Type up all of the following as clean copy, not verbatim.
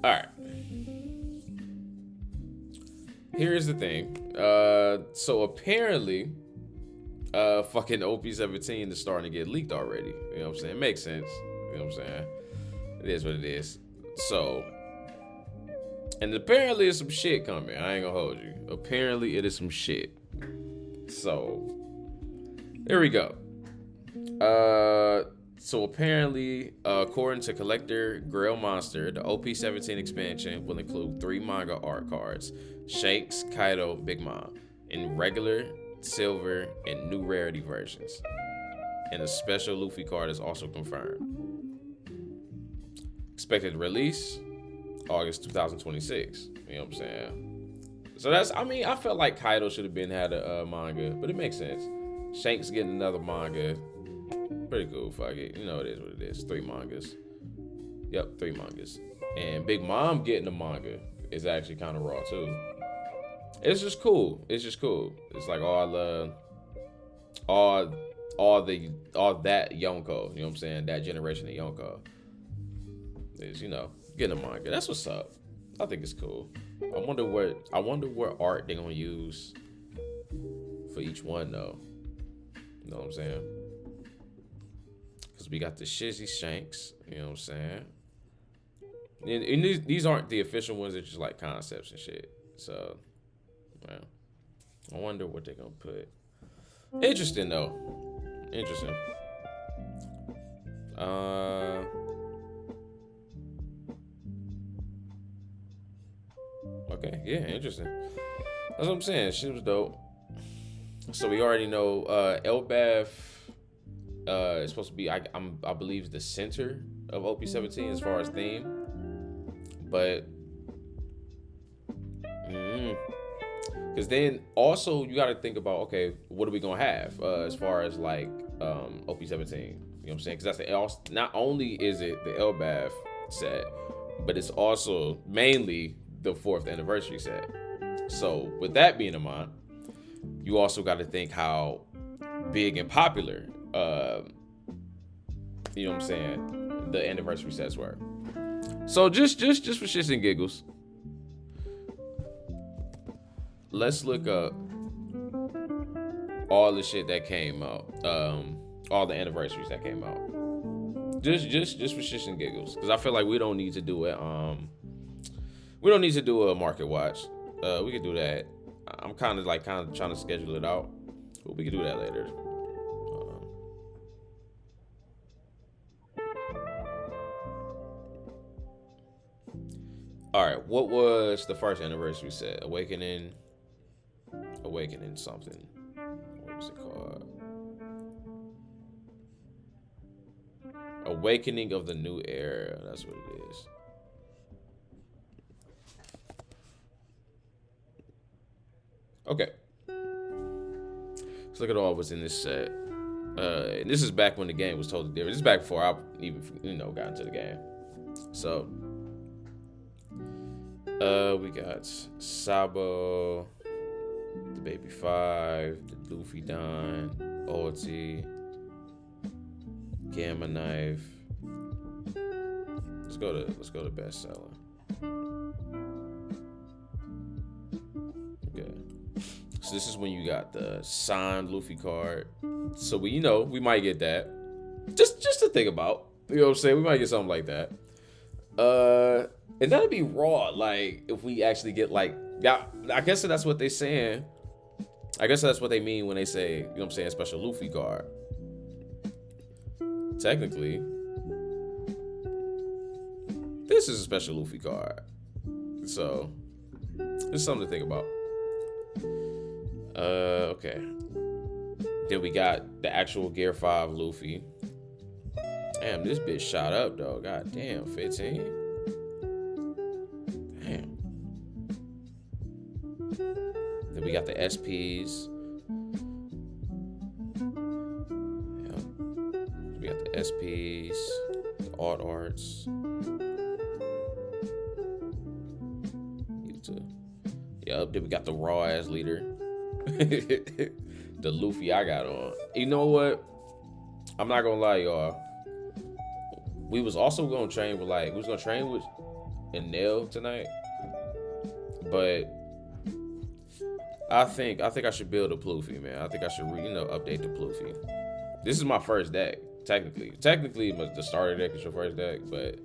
All right. Here's the thing. So apparently, fucking OP17 is starting to get leaked already. You know what I'm saying? It makes sense. You know what I'm saying? It is what it is. So, and apparently there's some shit coming. I ain't gonna hold you. Apparently it is some shit. So, there we go. So apparently, according to Collector Grail Monster, the OP17 expansion will include 3 manga art cards: Shanks, Kaido, Big Mom, in regular, silver, and new rarity versions. And a special Luffy card is also confirmed. Expected release August 2026. You know what I'm saying? So that's, I mean, I felt like Kaido should have had a manga, but it makes sense. Shanks getting another manga. Pretty cool, fuck it. You know, it is what it is. 3 mangas. Yep, 3 mangas. And Big Mom getting a manga is actually kind of raw too. It's just cool. It's just cool. It's like all that Yonko, you know what I'm saying? That generation of Yonko is, you know, getting a manga. That's what's up. I think it's cool. I wonder what art they're gonna use for each one though. You know what I'm saying? Because we got the Shizzy Shanks, you know what I'm saying? And these aren't the official ones, they're just like concepts and shit. So, well, I wonder what they're gonna put. Interesting though. Interesting. Okay, yeah, interesting. That's what I'm saying. Shit was dope. So we already know Elbaph is supposed to be, I believe, the center of OP17 as far as theme. But because then also you got to think about, okay, what are we gonna have as far as like OP17? You know what I'm saying? Because that's not only is it the Elbaph set, but it's also mainly the 4th anniversary set. So with that being in mind, you also got to think how big and popular, you know what I'm saying, the anniversary sets were. So just for shits and giggles, let's look up all the shit that came out, all the anniversaries that came out. Just for shits and giggles, because I feel like we don't need to do it. We don't need to do a market watch. We could do that. I'm kind of trying to schedule it out, but we could do that later. All right, what was the first anniversary set? Awakening something. What was it called? Awakening of the New Era. That's what it is. Okay. Let's look at all what's in this set. And this is back when the game was totally different. This is back before I even, got into the game. So, we got Sabo, the Baby 5, the Luffy Don, Ulti, Gamma Knife. Let's go to bestseller. Okay. So this is when you got the signed Luffy card. So we might get that. Just to think about. You know what I'm saying? We might get something like that. And that'd be raw, like, if we actually get, like, yeah, I guess that's what they're saying. I guess that's what they mean when they say, you know what I'm saying, special Luffy card. Technically, this is a special Luffy card. So, it's something to think about. Okay. Then we got the actual Gear 5 Luffy. Damn, this bitch shot up, though. God damn, 15. Damn. Then we got the SPs. Yeah. We got the SPs, the arts. Yup, then we got the raw ass leader. The Luffy I got on. You know what? I'm not gonna lie, y'all. We was also gonna train with and Nail tonight, but I think I should build a Ploofy, man. I think I should update the Ploofy. This is my first deck, technically. Technically, the starter deck is your first deck, but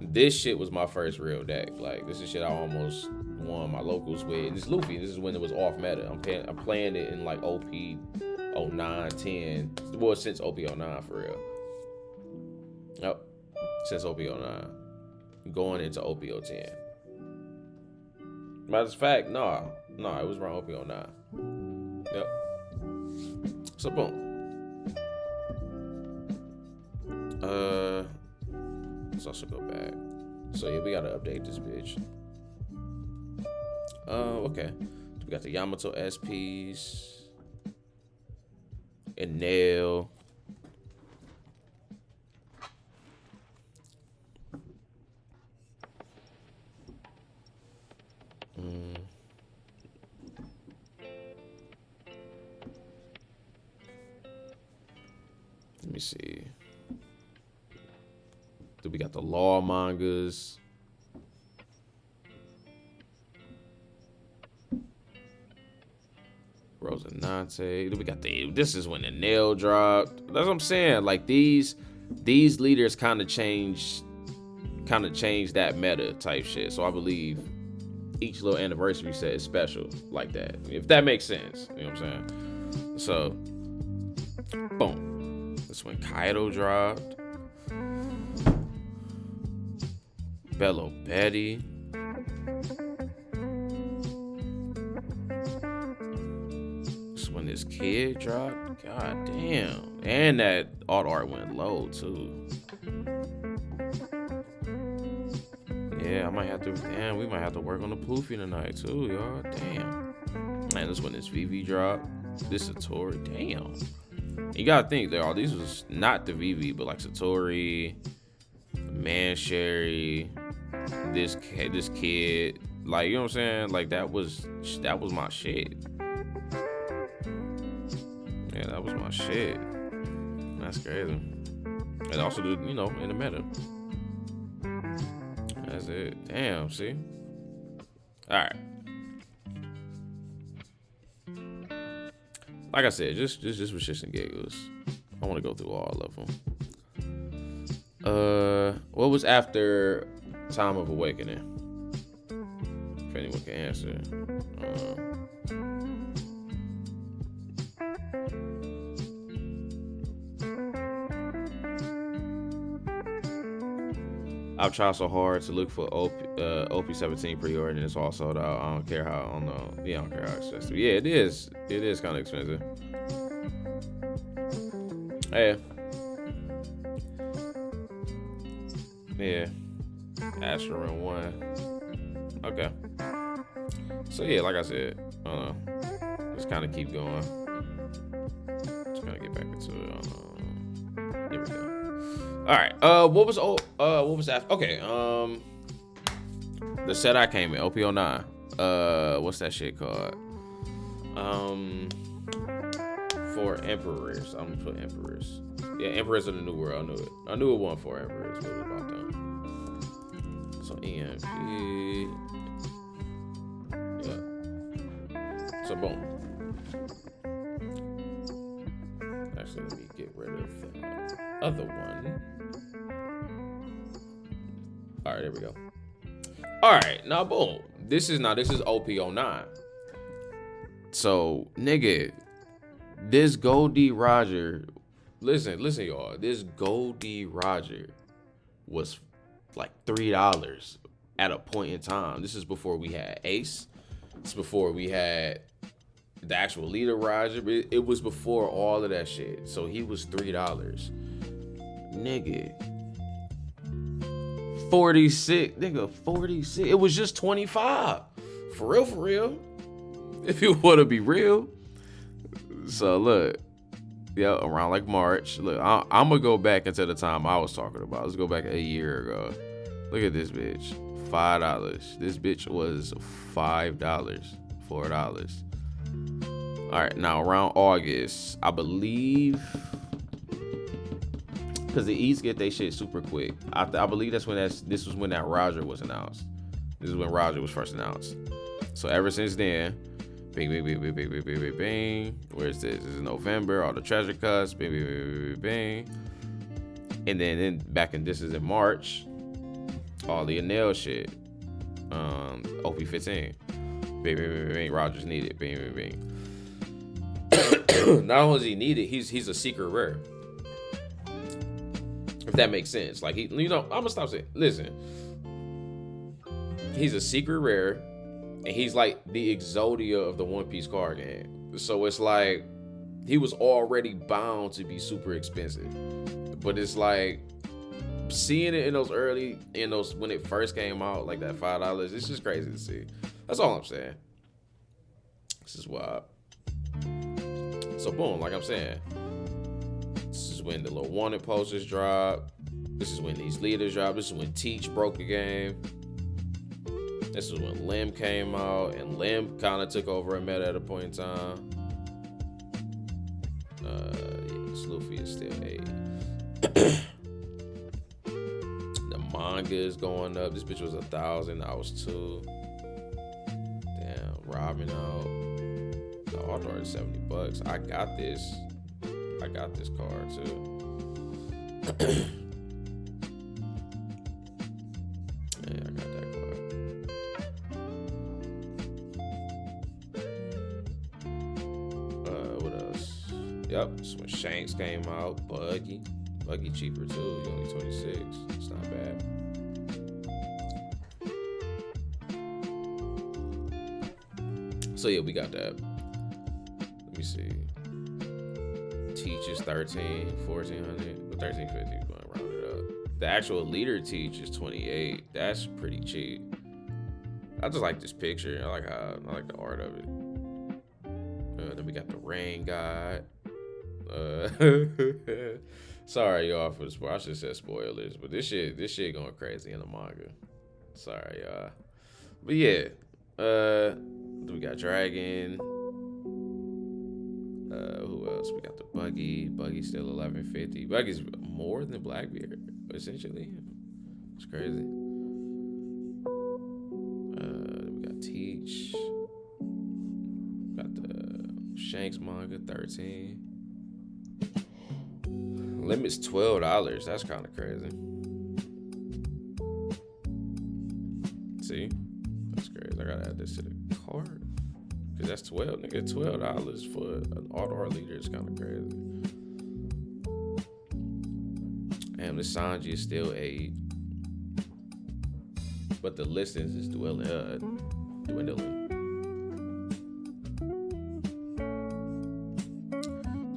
this shit was my first real deck. Like, this is shit I almost won my locals with. And it's Luffy. This is when it was off meta. I'm playing it in like OP09, 10. Well, since OP09 for real. Yep, since OP09, going into OP010. Matter of fact, no, it was around OP09. Yep. So boom. Let's also go back. So yeah, we gotta update this bitch. Okay. We got the Yamato SPs and Nail. Let me see. Then we got the Law mangas. Rosinante. Then we got this is when the Nail dropped. That's what I'm saying. Like these leaders kind of changed that meta type shit. So I believe each little anniversary set is special like that. If that makes sense. You know what I'm saying? So boom. This when Kaido dropped. Bello Betty. This when this kid dropped. God damn. And that art went low too. Yeah, I might have to. Damn, we might have to work on the Ploofy tonight too, y'all. Damn. Man, this when this VV dropped. This Satori. Damn. You gotta think that all these was not the VV, but like Satori, Man Sherry, this kid, like, you know what I'm saying? Like that was my shit. Yeah, that was my shit. That's crazy. And also, in the meta. That's it. Damn. See. All right. Like I said, just for shits and giggles. I want to go through all of them. What was after Time of Awakening? If anyone can answer. I've tried so hard to look for OP17 pre-order and it's all sold out. I don't care how expensive. Yeah, it is. It is kind of expensive. Yeah. Astro 1. Okay. So yeah, like I said, just kind of keep going. Just kind of get back into it. Here we go. All right. What was that? Okay. The set I came in OP09. What's that shit called? For Emperors. I'm gonna put Emperors. Yeah, Emperors of the New World. I knew it. I knew it wasn't for Emperors. What was about them? So EMP. Yeah. So boom. Actually, let me get rid of the other one. All right, there we go. All right, now boom. This is OP09. So, nigga, this Goldie Roger, listen, y'all. This Goldie Roger was like $3 at a point in time. This is before we had Ace. It's before we had the actual leader Roger. It was before all of that shit. So he was $3. Nigga. 46. Nigga, 46. It was just 25. For real. If you want to be real. So look. Yeah, around like March. Look, I'm going to go back into the time I was talking about. Let's go back a year ago. Look at this bitch. $5. This bitch was $5. $4. All right, now around August, I believe because the East get they shit super quick. I believe this was when that Roger was announced. This is when Roger was first announced. So ever since then, bing, bing, bing, bing, bing, bing, bing, bing, bing. Where's this? This is November. All the treasure cuts. Bing, bing, bing, bing, bing. And then this is in March. All the Anel shit. OP17. Bing, bing, bing, bing. Rogers needed. Bing, bing, bing. Not only is he needed, he's a secret rare. If that makes sense. Like I'm gonna stop saying. Listen, he's a secret rare, and he's like the Exodia of the One Piece card game. So it's like he was already bound to be super expensive, but it's like seeing it in those when it first came out, like that $5. It's just crazy to see. That's all I'm saying. This is wild. So boom, like I'm saying, this is when the little wanted posters drop. This is when these leaders drop. This is when Teach broke the game. This is when Lim came out, and Lim kind of took over a meta at a point in time. This Luffy is still 8. The manga is going up. This bitch was 1,000. I was 2. Damn, Robin out. The auto is $70. I got this card too. Yeah, I got that card. What else? Yep, so when Shanks came out, Buggy cheaper too. You only 26. It's not bad. So yeah, we got that. Let me see. Teach is 13, 1,400, 1,350. Going to round it up. The actual leader Teach is 28. That's pretty cheap. I just like this picture. I like the art of it. Then we got the rain guide. Sorry y'all for the spoil. I should have said spoilers, but this shit going crazy in the manga. Sorry y'all. But yeah, we got Dragon. Who else? We got the Buggy. Buggy's still 1150. Buggy's more than Blackbeard, essentially. It's crazy. We got Teach. Got the Shanks manga, 13. Limit's $12. That's kind of crazy. See? That's crazy. I gotta add this to the cart. Cause that's $12 for an auto leader is kind of crazy. And the Sanji is still 8, but the listings is dwindling.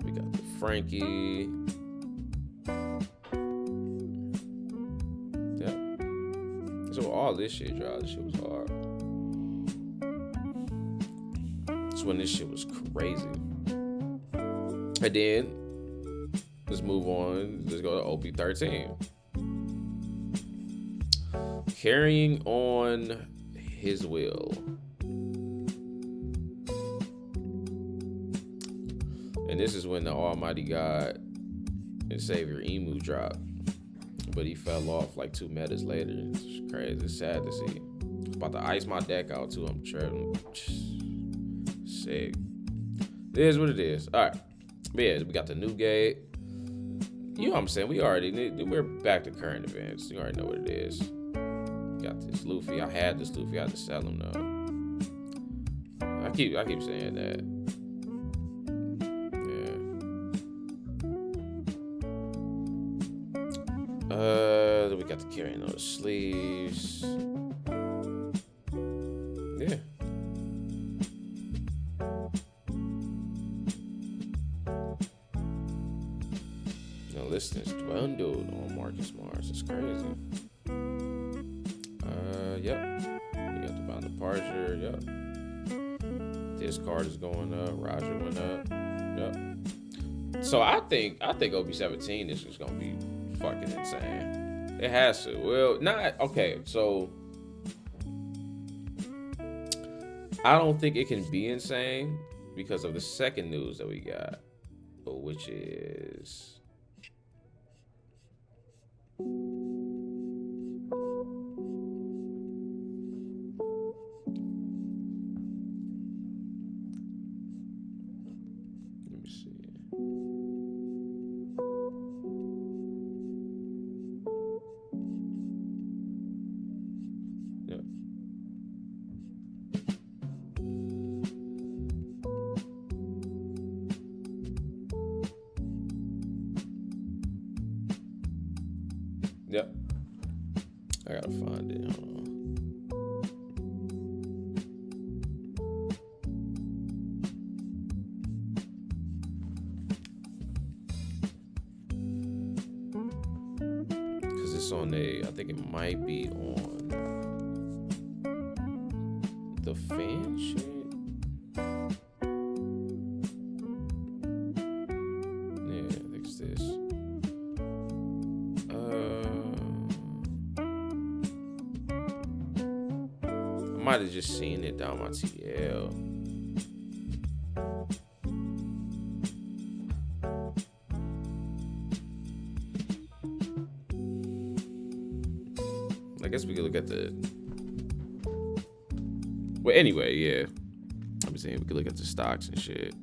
We got the Frankie. Yep. So all this shit dropped. This shit was hard. When this shit was crazy. And then let's move on. Let's go to OP13. Carrying on his will. And this is when the Almighty God and Savior Emu dropped. But he fell off like 2 metas later. It's crazy. It's sad to see. I'm about to ice my deck out too. I'm tripping. Sick. It is what it is. All right. But yeah, we got the new gate. You know what I'm saying? We're back to current events. You already know what it is. Got this Luffy. I had this Luffy. I had to sell him though. I keep saying that. Yeah. Then we got the carrying on the sleeves. Yeah. Listings dwindled on Marcus Mars. It's crazy. Yep. You got the Bound Departure. Yep. This card is going up. Roger went up. Yep. So I think OP17 is just gonna be fucking insane. It has to. Well, not okay. So I don't think it can be insane because of the second news that we got, which is Let me see. Yep. Yep. I gotta find it. Hold on. Cause it's on I think it might be on the fan shit. Yeah, I think it's this. I might have just seen it down my TL. I guess we could look at the. Well, anyway, yeah. I'm saying we could look at the stocks and shit.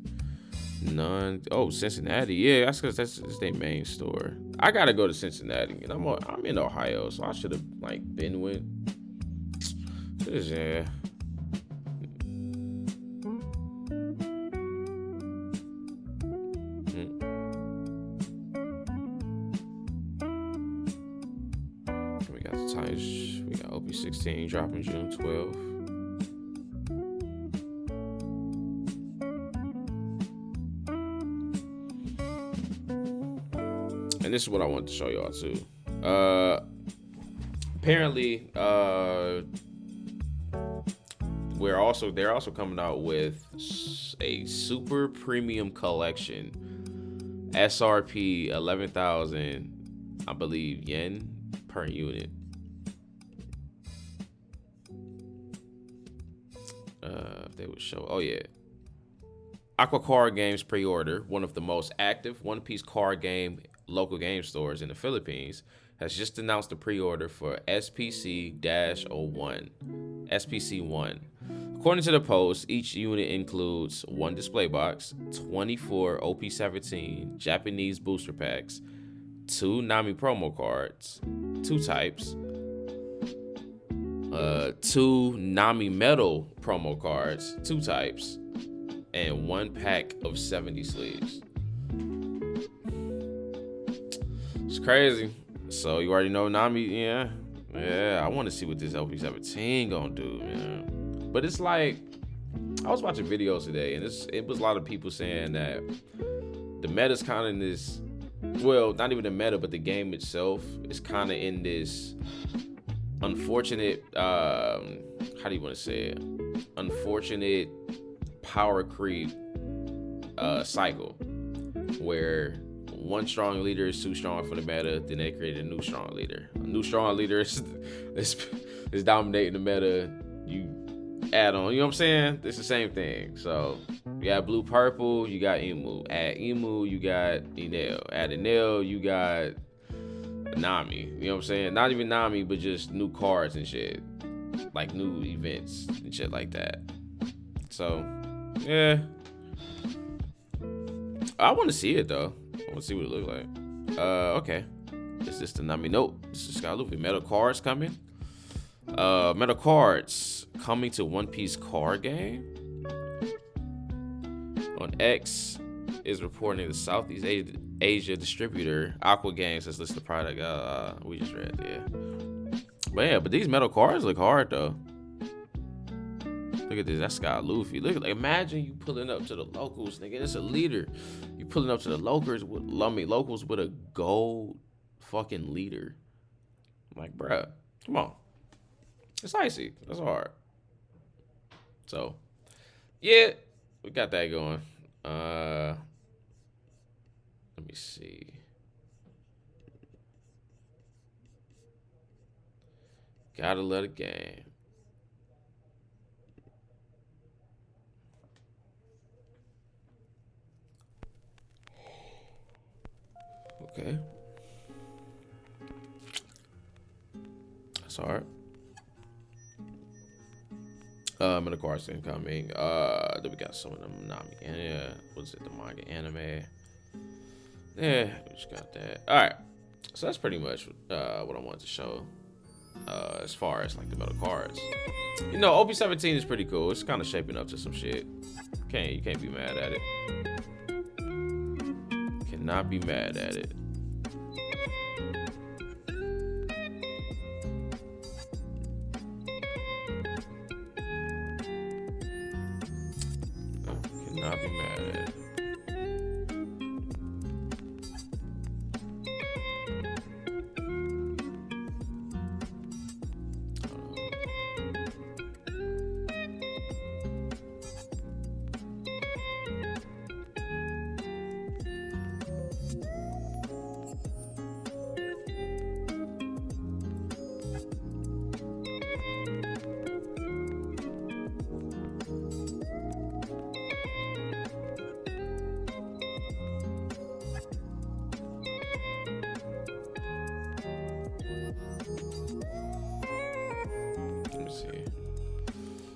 None. Oh, Cincinnati. Yeah, that's because that's their main store. I gotta go to Cincinnati, and I'm in Ohio, so I should have like been with. Yeah. We got the Titans. We got OP16 dropping June 12th. And this is what I wanted to show y'all too. Apparently, they're also coming out with a super premium collection, SRP 11,000, I believe, yen per unit. They would show. Oh yeah. Aqua Card Games pre-order, one of the most active One Piece card game local game stores in the Philippines, has just announced the pre-order for SPC-01. SPC-1. According to the post, each unit includes one display box, 24 OP17 Japanese booster packs, 2 Nami promo cards, 2 types, 2 Nami metal promo cards, 2 types, and 1 pack of 70 sleeves. It's crazy. So you already know Nami, yeah. I want to see what this OP17 gonna do, man. But it's like, I was watching videos today, and it was a lot of people saying that the meta's kind of in this, well, not even the meta, but the game itself is kind of in this unfortunate, how do you want to say it? Unfortunate power creep cycle, where one strong leader is too strong for the meta, then they create a new strong leader. A new strong leader is dominating the meta. You add on, you know what I'm saying? It's the same thing. So you got blue purple, you got Emu. Add Emu, you got Enel. Add Enel, you got Nami. You know what I'm saying? Not even Nami, but just new cards and shit. Like new events and shit like that. So yeah, I want to see it though. I want to see what it looks like. Okay. Is this the Nami? Nope. This is Sky Luffy. Metal cards coming. Metal cards coming to One Piece card game. On X is reporting the Southeast Asia distributor Aqua Games has listed the product. We just read, yeah. But these metal cards look hard though. Look at this. That's Sky Luffy. Look, like, imagine you pulling up to the locals, nigga. It's a leader. You pulling up to the locals with a gold fucking leader. I'm like, bruh, come on. It's icy. That's hard. So, yeah, we got that going. Let me see. Gotta let it game. Okay. That's hard. And of course, incoming. Then we got some of them Nami. Yeah, what's it? The manga anime. Yeah, we just got that. All right, so that's pretty much what I wanted to show. As far as like the metal cards, you know, OP17 is pretty cool. It's kind of shaping up to some shit. You can't be mad at it. Cannot be mad at it. Cannot be mad at it.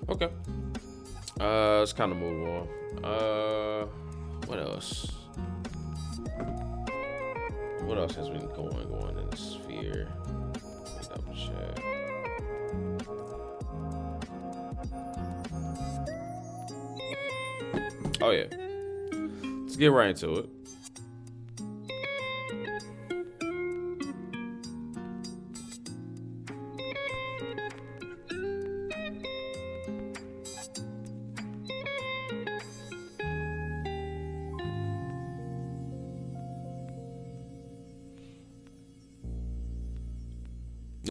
Okay. Let's kind of move on. What else? What else has been going in the sphere? Let's double check. Oh yeah. Let's get right into it.